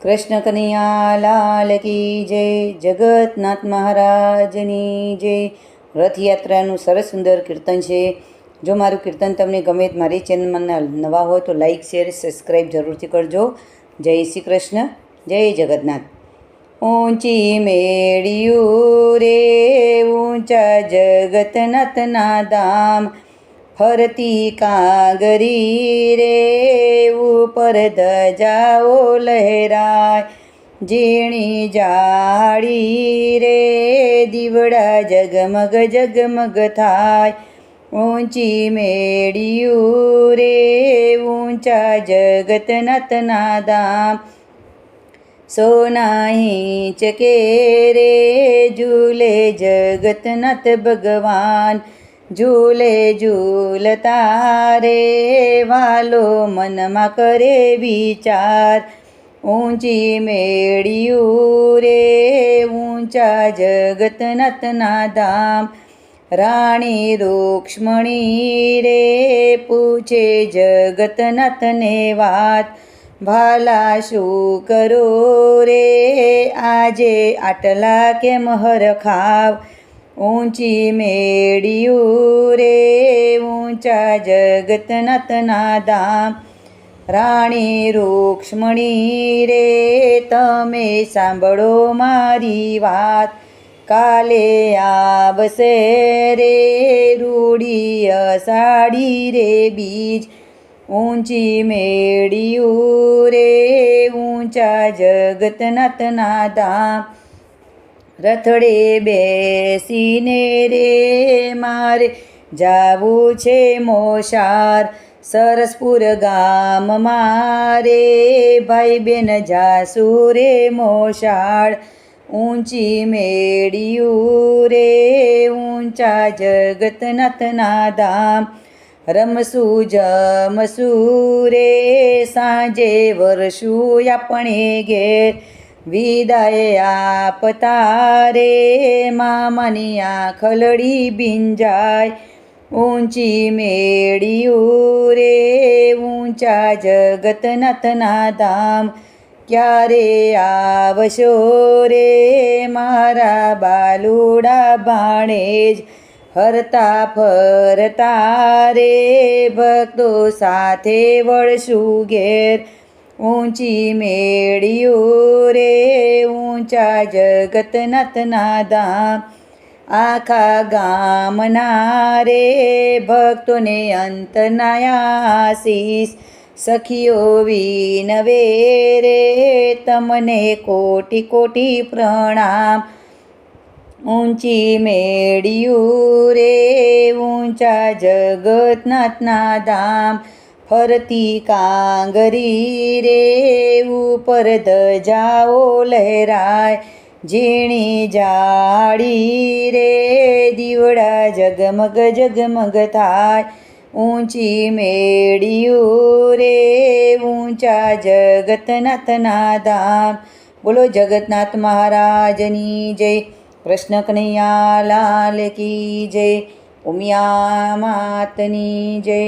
કૃષ્ણ કનૈયા લાલ કી જય, જગતનાથ મહારાજની જય। રથયાત્રાનું સરસ સુંદર કીર્તન છે। જો મારું કીર્તન તમને ગમે તો મારી ચેનલમાં નવા હોય તો લાઈક શેર સબસ્ક્રાઈબ જરૂરથી કરજો। જય શ્રી કૃષ્ણ, જય જગન્નાથ। ઊંચી મેળિયું રે ઊંચા જગતનાથના ધામ, ફરતી કાંગરી રે ઉપર ધજાઓ લહેરાય, ઝીણી જાડી રે દીવડા જગમગ જગમગ થાય। ઊંચી મેળિયું રે ઊંચા જગતનાથના ધામ, સોના હિંચકે રે ઝૂલે જગતનાથ ભગવાન, ઝૂલે ઝૂલતા રે વાલો મનમાં કરે વિચાર। ઊંચી મેળિયું રે ઊંચા જગતનાથના ધામ, રાણી રૂક્ષ્મણી રે પૂછે જગતનાથને વાત, ભાલા શું કરો રે આજે આટલા કેમ હરખાવ। ઊંચી મેળિયું રે ઊંચા જગતનાથના ધામ, રાણી રૂક્ષ્મણી રે તમે સાંભળો મારી વાત, કાલે આવશે રે રૂડી અષાઢી રે બીજ। ઊંચી મેળિયું રે ઊંચા જગતનાથના ધામ, રથડે બેસીને રે મારે જાવું છે મોસાર, સરસપુર ગામમાં રે ભાઈ બેન જાસુ રે મોસાળ। ઊંચી મેળિયું રે ઊંચા જગતનાથના ધામ, રમશું જમશું રે સાંજે વરસું આપણે ઘેર, વિદાય આપતા રે મામાની આંખલડી ભીંજાય। ઊંચી મેળિયું રે ઊંચા જગતનાથના ધામ, ક્યારે આવશો રે મારા બાલુડા ભાણેજ, હરતા ફરતા રે ભક્તો સાથે વળશું ઘેર। ઊંચી મેળિયું રે ઊંચા જગતનાથના ધામ, આખા ગામના રે ભક્તોને અંતના આશીષ, સખીઓ વિનવે રે તમને કોટી કોટી પ્રણામ। ઊંચી મેળિયું રે ઊંચા જગતનાથના ધામ, ફરતી કાંગરી રે ઉપર ધજાઓ લહેરાય, ઝીણી જાડી રે દીવડા જગમગ જગમગ થાય। ઊંચી મેળિયું રે ઊંચા જગતનાથના ધામ, બોલો જગન્નાથ મહારાજની જય। કૃષ્ણ કનૈયા લાલ કી જય, ઉમિયા માતની જય।